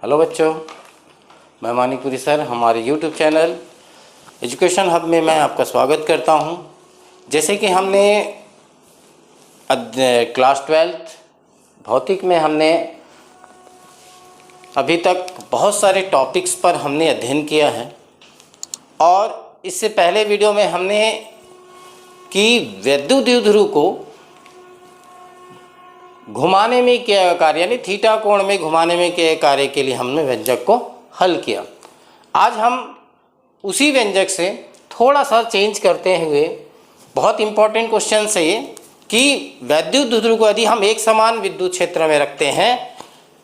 Hello बच्चों, मैं Manikpuri sir हमारे यूट्यूब चैनल एजुकेशन हब में मैं आपका स्वागत करता हूं। जैसे कि हमने क्लास 12 भौतिक में हमने अभी तक बहुत सारे टॉपिक्स पर हमने अध्ययन किया है और इससे पहले वीडियो में हमने कि वैद्युत द्विध्रुव को घुमाने में क्या कार्य यानी थीटा कोण में घुमाने में क्या कार्य के लिए हमने व्यंजक को हल किया। आज हम उसी व्यंजक से थोड़ा सा चेंज करते हुए बहुत इंपॉर्टेंट क्वेश्चन है ये कि वैद्युत द्विध्रुव को यदि हम एक समान विद्युत क्षेत्र में रखते हैं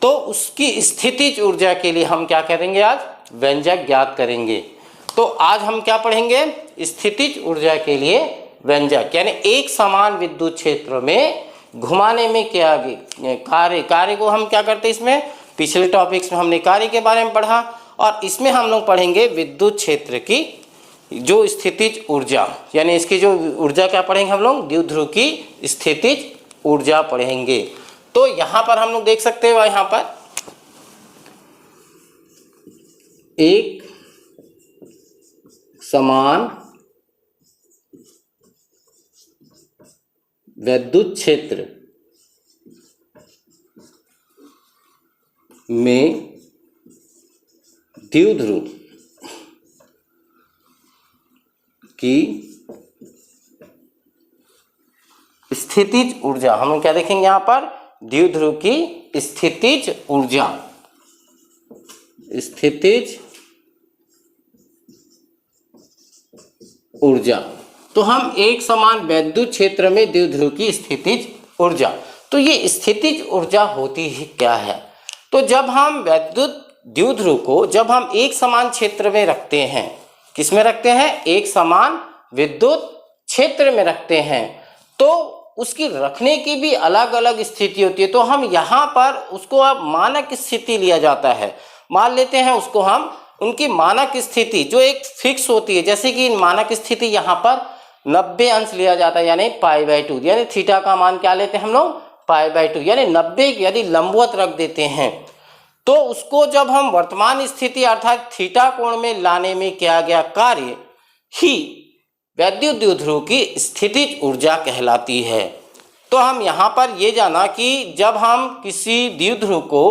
तो उसकी स्थितिज ऊर्जा के लिए हम क्या करेंगे, आज व्यंजक ज्ञात करेंगे। तो आज हम क्या पढ़ेंगे, स्थितिज ऊर्जा के लिए व्यंजक, यानी एक समान विद्युत क्षेत्र में घुमाने में क्या कार्य को हम क्या करते हैं। इसमें पिछले टॉपिक्स में हमने कार्य के बारे में पढ़ा और इसमें हम लोग पढ़ेंगे विद्युत क्षेत्र की जो स्थितिज ऊर्जा, यानी इसकी जो ऊर्जा क्या पढ़ेंगे हम लोग, द्विध्रुव की स्थितिज ऊर्जा पढ़ेंगे। तो यहाँ पर हम लोग देख सकते हैं, यहाँ पर एक समान विद्युत क्षेत्र में द्विध्रुव की स्थितिज ऊर्जा, हम क्या देखेंगे यहाँ पर, द्विध्रुव की स्थितिज ऊर्जा, स्थितिज ऊर्जा। तो हम एक समान वैद्युत क्षेत्र में द्विध्रुव की स्थितिज ऊर्जा, तो ये स्थितिज ऊर्जा होती ही क्या है। तो जब हम वैद्युत द्विध्रुव को जब हम एक समान क्षेत्र में रखते हैं, किस में रखते हैं, एक समान विद्युत क्षेत्र में रखते हैं, तो उसकी रखने की भी अलग अलग स्थिति होती है। तो हम यहाँ पर उसको अब मानक स्थिति लिया जाता है, मान लेते हैं उसको हम उनकी मानक स्थिति जो एक फिक्स होती है। जैसे कि मानक स्थिति यहाँ पर 90 अंश लिया जाता है, यानी π/2, यानी थीटा का मान क्या लेते हैं हम लोग, π/2, यानी 90 यदि लंबवत रख देते हैं तो उसको जब हम वर्तमान स्थिति अर्थात थीटा कोण में लाने में किया गया कार्य ही वैद्युत द्विध्रुव की स्थितिज ऊर्जा कहलाती है। तो हम यहाँ पर ये जाना कि जब हम किसी द्विध्रुव को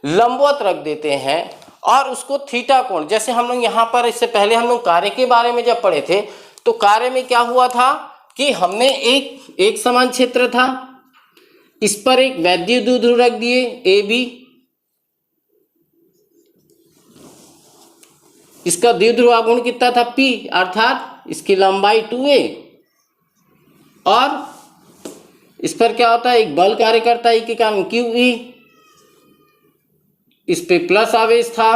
लंबवत रख देते हैं और उसको थीटा कोण, जैसे हम लोग यहाँ पर इससे पहले हम लोग कार्य के बारे में जब पढ़े थे तो कार्य में क्या हुआ था कि हमने एक समान क्षेत्र था, इस पर एक वैद्युत द्विध्रुव रख दिए ए बी, इसका द्विध्रुव आघूर्ण कितना था P, अर्थात इसकी लंबाई 2a, और इस पर क्या होता है, एक बल कार्य करता है के कारण QE, इस पे प्लस आवेश था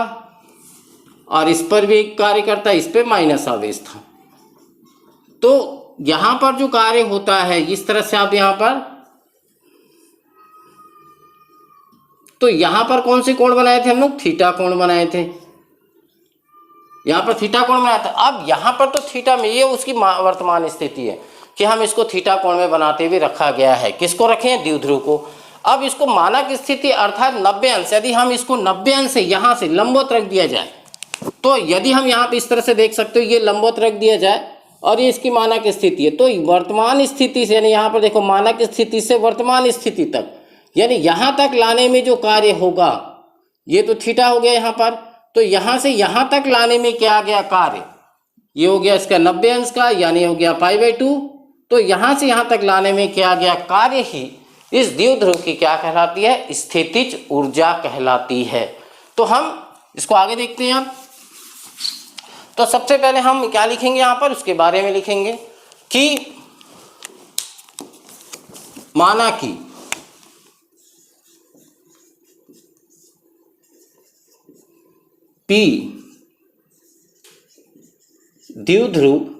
और इस पर भी एक कार्य करता है, इस पे माइनस आवेश था। तो यहां पर जो कार्य होता है इस तरह से आप यहां पर, तो यहां पर कौन से कोण बनाए थे हम लोग, थीटा कोण बनाए थे, यहां पर थीटा कोण बनाया था। अब यहां पर तो थीटा में ये उसकी वर्तमान स्थिति है कि हम इसको थीटा कोण में बनाते हुए रखा गया है, किसको रखे हैं, द्विध्रुव को। अब इसको मानक स्थिति अर्थात 90 अंश, यदि हम इसको 90 अंश से यहां से लंबवत रख दिया जाए, तो यदि हम यहाँ पे इस तरह से देख सकते हो, ये लंबवत रख दिया जाए और ये इसकी मानक स्थिति है, तो वर्तमान स्थिति से, यानी यहाँ पर देखो मानक स्थिति से वर्तमान स्थिति तक, यानी यहाँ तक लाने में जो कार्य होगा, ये तो थीटा हो गया यहाँ पर, तो यहाँ से यहाँ तक लाने में क्या आ गया कार्य, ये हो गया इसका 90 अंश का, यानी हो गया π/2। तो यहाँ से यहाँ तक लाने में क्या आ गया कार्य ही इस द्विध्रुव की क्या कहलाती है, स्थितिज ऊर्जा कहलाती है। तो हम इसको आगे देखते हैं। तो सबसे पहले हम क्या लिखेंगे यहाँ पर, उसके बारे में लिखेंगे कि माना कि P द्विध्रुव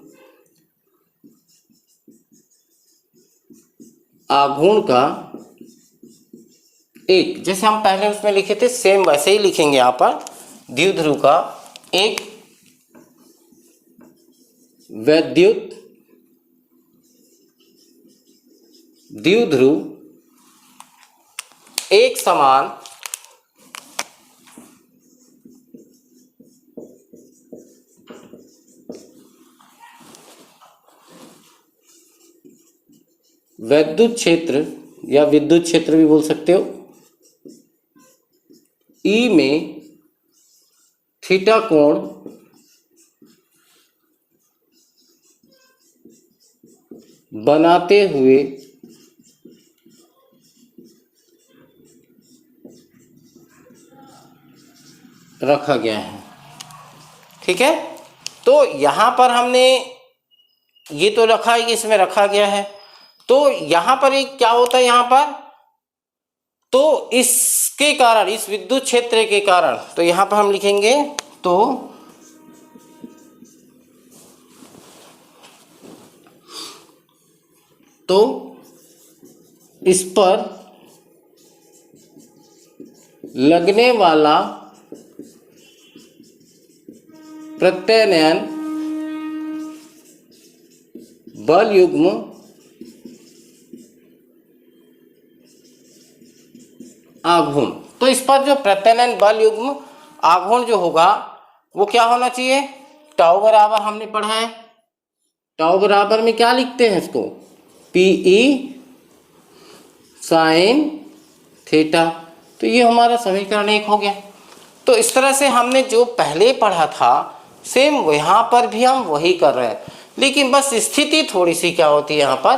आघूर्ण का एक, जैसे हम पहले उसमें लिखे थे सेम वैसे ही लिखेंगे यहाँ पर, द्विध्रुव का एक वैद्युत द्विध्रुव एक समान वैद्युत क्षेत्र या विद्युत क्षेत्र भी बोल सकते हो, ई में थीटा कोण बनाते हुए रखा गया है। ठीक है, तो यहाँ पर हमने ये तो रखा है कि इसमें रखा गया है, तो यहाँ पर एक क्या होता है यहाँ पर, तो इसके कारण, इस विद्युत क्षेत्र के कारण, तो यहाँ पर हम लिखेंगे तो इस पर लगने वाला प्रत्यानयन बल युग्म आघूर्ण, तो इस पर जो प्रत्यानयन बल युग्म आघूर्ण जो होगा वो क्या होना चाहिए, टाउ बराबर हमने पढ़ा है, टाउ बराबर में क्या लिखते हैं इसको, पीई साइन थीटा। तो ये हमारा समीकरण 1 हो गया। तो इस तरह से हमने जो पहले पढ़ा था सेम यहाँ पर भी हम वही कर रहे हैं, लेकिन बस स्थिति थोड़ी सी क्या होती है यहाँ पर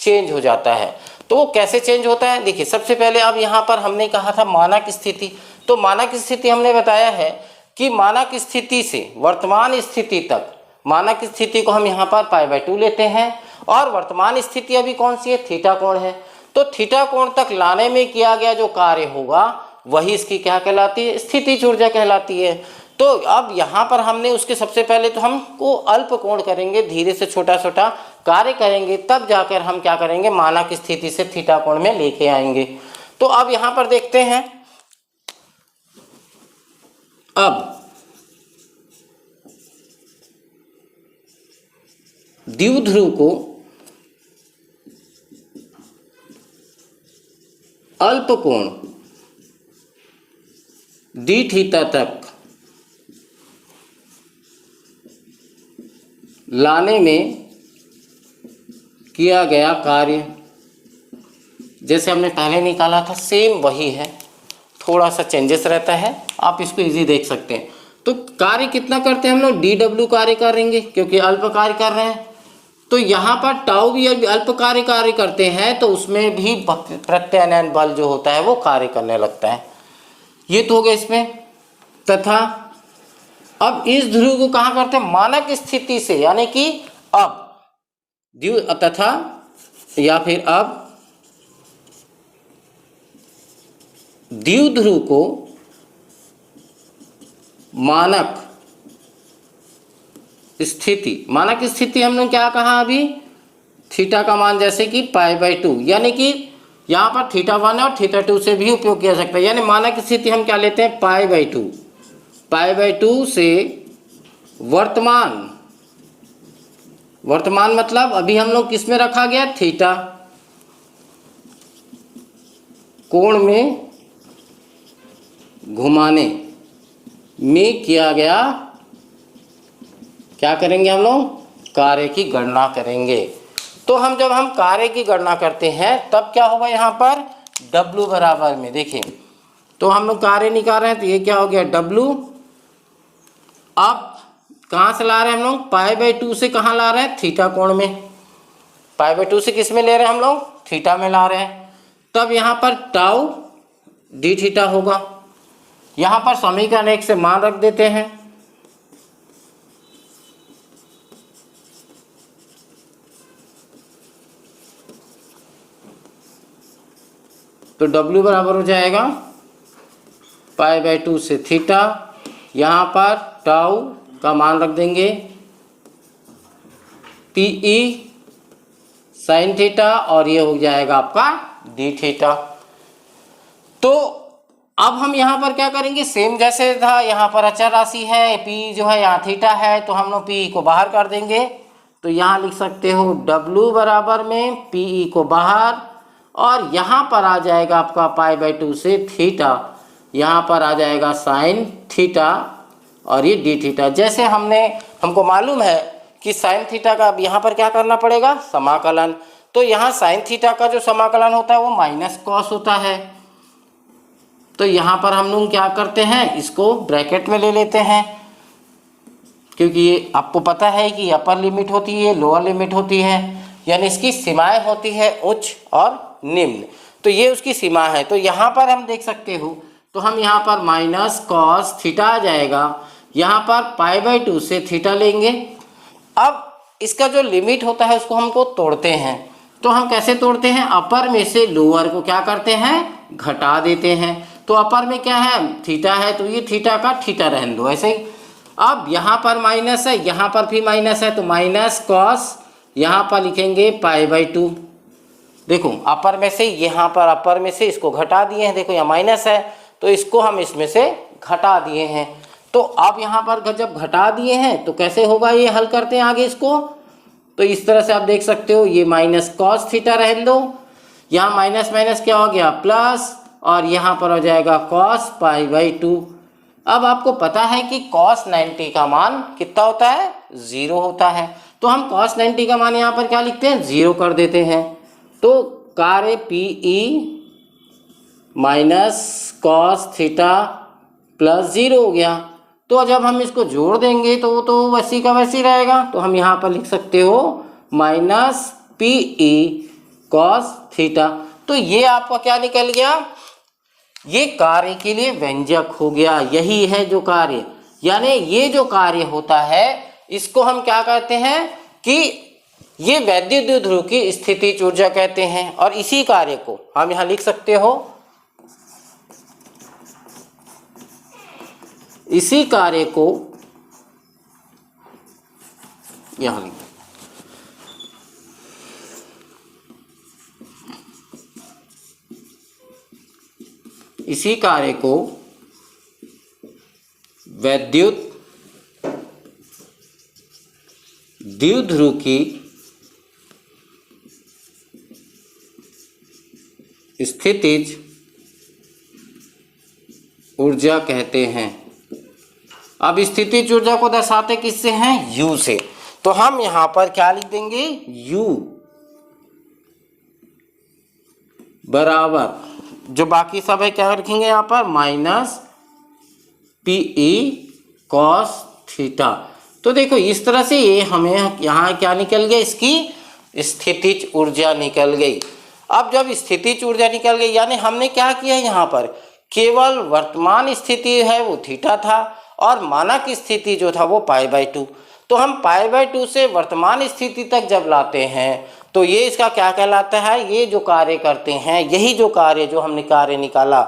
चेंज हो जाता है। तो वो कैसे चेंज होता है, देखिए सबसे पहले अब यहाँ पर हमने कहा था मानक स्थिति, तो मानक स्थिति हमने बताया है कि मानक स्थिति से वर्तमान स्थिति तक, मानक स्थिति को हम यहाँ पर π/2 लेते हैं और वर्तमान स्थिति अभी कौन सी है, थीटा कोण है। तो थीटा कोण तक लाने में किया गया जो कार्य होगा वही इसकी क्या कहलाती है, स्थितिज ऊर्जा कहलाती है। तो अब यहाँ पर हमने उसके सबसे पहले तो हमको अल्प कोण करेंगे, धीरे से छोटा छोटा कार्य करेंगे, तब जाकर हम क्या करेंगे, मानक स्थिति से थीटा कोण में लेके आएंगे। तो अब यहाँ पर देखते हैं, अब द्विध्रुव को अल्प कोण डी थीटा तक लाने में किया गया कार्य जैसे हमने पहले निकाला था सेम वही है, थोड़ा सा चेंजेस रहता है, आप इसको इजी देख सकते हैं। तो कार्य कितना करते हैं हम लोग, DW कार्य करेंगे क्योंकि अल्प कार्य कर रहे हैं। तो यहाँ पर टाउ भी अल्प कार्य करते हैं, तो उसमें भी प्रत्यानयन बल जो होता है वो कार्य करने लगता है। ये तो हो गया इसमें। तथा अब इस ध्रुव को कहाँ करते हैं, मानक स्थिति से, यानी कि अब तथा या फिर अब द्विध्रुव को मानक स्थिति, मानक स्थिति हमने क्या कहा अभी, थीटा का मान जैसे कि π/2, यानी कि यहाँ पर θ1 और θ2 से भी उपयोग किया सकता है। यानी मानक स्थिति हम क्या लेते हैं, π/2, π/2 से वर्तमान मतलब अभी हम लोग किस में रखा गया, थीटा कोण में घुमाने में किया गया, क्या करेंगे हम लोग, कार्य की गणना करेंगे। तो हम जब हम कार्य की गणना करते हैं तब क्या होगा यहाँ पर, W बराबर में, देखिए तो हम लोग कार्य निकाल रहे हैं, तो ये क्या हो गया W। अब कहाँ से ला रहे हैं हम लोग, π/2 से कहाँ ला रहे हैं, थीटा कोण में, π/2 से किस में ले रहे हैं हम लोग, थीटा में ला रहे हैं। तब यहाँ पर टाउ डी थीटा होगा। यहाँ पर समीकरण 1 से मान रख देते हैं, तो W बराबर हो जाएगा π/2 से थीटा, यहाँ पर टाउ का मान रख देंगे PE साइन थीटा, और ये हो जाएगा आपका डी थीटा। तो अब हम यहाँ पर क्या करेंगे, सेम जैसे था, यहाँ पर अचर राशि है, P जो है यहाँ थीटा है, तो हम लोग PE को बाहर कर देंगे। तो यहाँ लिख सकते हो W बराबर में PE को बाहर, और यहाँ पर आ जाएगा आपका π/2 से थीटा, यहाँ पर आ जाएगा साइन थीटा, और ये डी थीटा। जैसे हमको मालूम है कि साइन थीटा का अब यहाँ पर क्या करना पड़ेगा, समाकलन। तो यहाँ साइन थीटा का जो समाकलन होता है वो माइनस कॉस होता है। तो यहाँ पर हम लोग क्या करते हैं, इसको ब्रैकेट में ले लेते हैं, क्योंकि ये आपको पता है कि अपर लिमिट होती है, लोअर लिमिट होती है, यानी इसकी सीमाएं होती है उच्च और निम्न। तो ये उसकी सीमा है। तो यहाँ पर हम देख सकते हो, तो हम यहाँ पर माइनस कॉस थीटा आ जाएगा, यहाँ पर π/2 से थीटा लेंगे। अब इसका जो लिमिट होता है उसको हमको तोड़ते हैं। तो हम कैसे तोड़ते हैं, अपर में से लोअर को क्या करते हैं, घटा देते हैं। तो अपर में क्या है, थीटा है, तो ये थीटा का थीटा रहने दो ऐसे ही। अब यहाँ पर माइनस है, यहाँ पर भी माइनस है, तो माइनस कॉस, यहाँ पर लिखेंगे π/2। देखो अपर में से, यहाँ पर अपर में से इसको घटा दिए हैं, देखो यहाँ माइनस है तो इसको हम इसमें से घटा दिए हैं। तो अब यहाँ पर जब घटा दिए हैं तो कैसे होगा, ये हल करते हैं आगे इसको। तो इस तरह से आप देख सकते हो, ये माइनस कॉस थीटा रहने दो, यहाँ माइनस माइनस क्या हो गया प्लस, और यहाँ पर हो जाएगा कॉस π/2। अब आपको पता है कि cos 90 का मान कितना होता है, 0 होता है। तो हम cos 90 का मान यहाँ पर क्या लिखते हैं, 0 कर देते हैं। तो कार्य PE minus cos theta plus 0 हो गया। तो जब हम इसको जोड़ देंगे तो वो तो वैसी का वैसी रहेगा। तो हम यहाँ पर लिख सकते हो माइनस PE कॉस थीटा। तो ये आपका क्या निकल गया, ये कार्य के लिए व्यंजक हो गया। यही है जो कार्य, यानी ये जो कार्य होता है इसको हम क्या कहते हैं कि ये वैद्युत द्विध्रुव की स्थितिज ऊर्जा कहते हैं। और इसी कार्य को हम यहाँ लिख सकते हो, इसी कार्य को यहाँ लिख, इसी कार्य को वैद्युत द्विध्रुव की स्थितिज ऊर्जा कहते हैं। अब स्थितिज ऊर्जा को दर्शाते किससे हैं, U से। तो हम यहाँ पर क्या लिख देंगे, U बराबर, जो बाकी सब है क्या रखेंगे यहाँ पर, माइनस PE कॉस थीटा। तो देखो इस तरह से ये हमें यहाँ क्या निकल गया, इसकी स्थितिज ऊर्जा निकल गई। अब जब स्थितिज ऊर्जा निकल गई, यानी हमने क्या किया यहाँ पर, केवल वर्तमान स्थिति है वो थीटा था और मानक स्थिति जो था वो π/2। तो हम π/2 से वर्तमान स्थिति तक जब लाते हैं तो ये इसका क्या कहलाता है, ये जो कार्य करते हैं, यही जो कार्य जो हमने कार्य निकाला,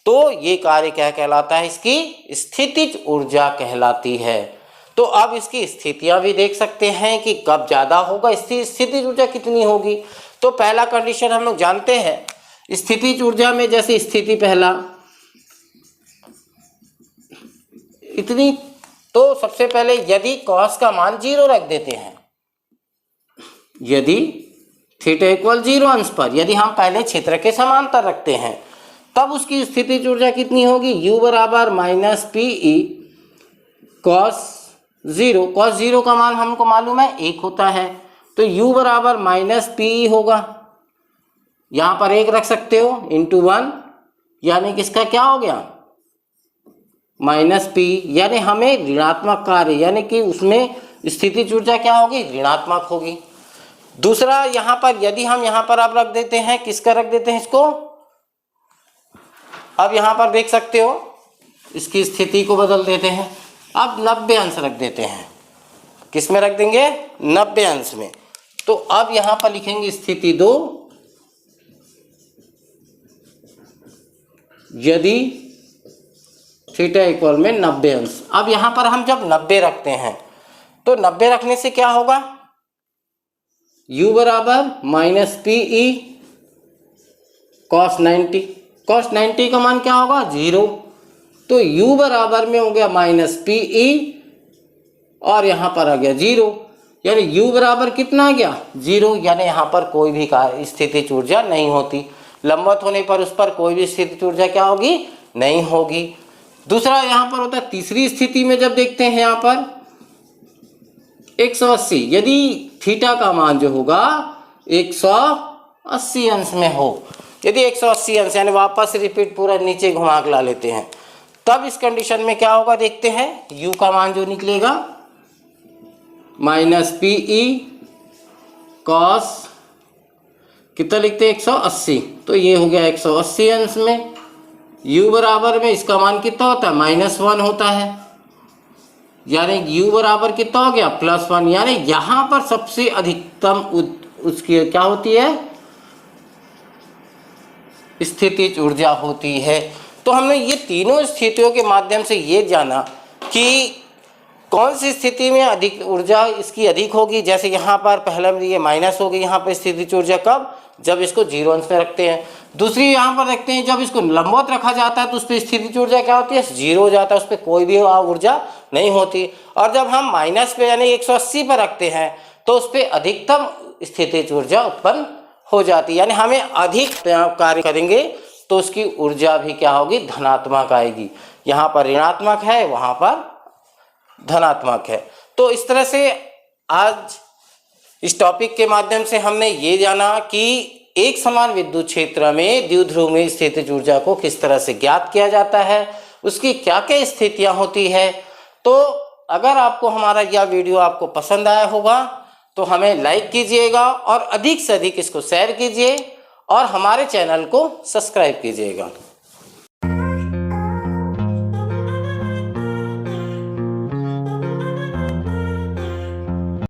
तो ये कार्य क्या कहलाता है, इसकी स्थितिज ऊर्जा कहलाती है। तो अब इसकी स्थितियां भी देख सकते हैं कि कब ज़्यादा होगा, स्थितिज ऊर्जा कितनी होगी। तो पहला कंडीशन हम लोग जानते हैं स्थितिज ऊर्जा में, जैसे स्थिति पहला इतनी, तो सबसे पहले यदि कॉस का मान 0 रख देते हैं, यदि थीटा इक्वल 0 अंश पर, यदि हम पहले क्षेत्र के समांतर रखते हैं, तब उसकी स्थितिज ऊर्जा कितनी होगी, U बराबर माइनस PE कॉस 0। कॉस 0 का मान हमको मालूम है 1 होता है, तो U बराबर माइनस PE होगा, यहाँ पर 1 रख सकते हो, इंटू 1, यानी किसका क्या हो गया, माइनस P, यानी हमें ऋणात्मक कार्य, यानी कि उसमें स्थितिज ऊर्जा क्या होगी, ऋणात्मक होगी। दूसरा यहाँ पर यदि हम यहाँ पर अब रख देते हैं, किसका रख देते हैं इसको, अब यहाँ पर देख सकते हो इसकी स्थिति को बदल देते हैं, अब 90 अंश रख देते हैं, किस में रख देंगे, 90 अंश में। तो अब यहाँ पर लिखेंगे स्थिति 2, यदि थीटा इक्वल में 90 अंश। अब यहाँ पर हम जब 90 रखते हैं तो 90 रखने से क्या होगा, U बराबर माइनस PE कॉस 90। कॉस 90 का मान क्या होगा, 0। तो U बराबर में हो गया माइनस PE और यहाँ पर आ गया 0, यानी U बराबर कितना आ गया, 0। यानी यहाँ पर कोई भी स्थितिज ऊर्जा नहीं होती, लंबवत होने पर उस पर कोई भी स्थितिज ऊर्जा क्या होगी, नहीं होगी। दूसरा यहाँ पर होता है तीसरी स्थिति में, जब देखते हैं यहाँ पर 180, यदि थीटा का मान जो होगा 180 अंश में हो। यदि 180 अंश यानी वापस रिपीट पूरा नीचे घुमा के ला लेते हैं, तब इस कंडीशन में क्या होगा देखते हैं। u का मान जो निकलेगा माइनस PE कॉस कितना लिखते हैं 180, तो ये हो गया 180 अंश में। u बराबर में इसका मान कितना होता है -1 होता है, यानी u बराबर कितना हो गया +1, यानी यहाँ पर सबसे अधिकतम उसकी क्या होती है स्थितिज ऊर्जा होती है। तो हमने ये तीनों स्थितियों के माध्यम से ये जाना कि कौन सी स्थिति में अधिक ऊर्जा इसकी अधिक होगी। जैसे यहाँ पर पहले में ये माइनस होगी, यहाँ पर स्थितिज ऊर्जा कब, जब इसको 0 अंश में रखते हैं। दूसरी यहाँ पर रखते हैं जब इसको लंबवत रखा जाता है तो उस पर स्थितिज ऊर्जा क्या होती है 0 हो जाता है, उस पर कोई भी ऊर्जा नहीं होती। और जब हम माइनस पे यानी 180 पर रखते हैं तो उस पर अधिकतम स्थितिज ऊर्जा उत्पन्न हो जाती है, यानी हमें अधिक कार्य करेंगे तो उसकी ऊर्जा भी क्या होगी धनात्मक आएगी। यहाँ पर ऋणात्मक है, वहाँ पर धनात्मक है। तो इस तरह से आज इस टॉपिक के माध्यम से हमने ये जाना कि एक समान विद्युत क्षेत्र में द्विध्रुव में स्थितिज ऊर्जा को किस तरह से ज्ञात किया जाता है, उसकी क्या क्या स्थितियां होती है। तो अगर आपको हमारा यह वीडियो आपको पसंद आया होगा तो हमें लाइक कीजिएगा और अधिक से अधिक इसको शेयर कीजिए और हमारे चैनल को सब्सक्राइब कीजिएगा।